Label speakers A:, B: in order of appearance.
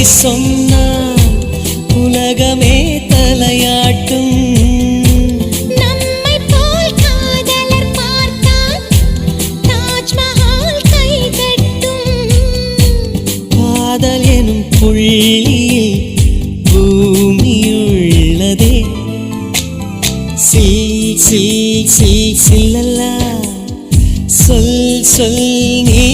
A: சொன்னால் உலகமே தலையாட்டும்.
B: நம்மை போல் காதலர் பார்த்தால் தாஜ்மஹால் கைதட்டும்.
A: காதல் எனும் புள்ளியில் பூமியுள்ளதே. சில்லல்லா சொல் சொல் நீ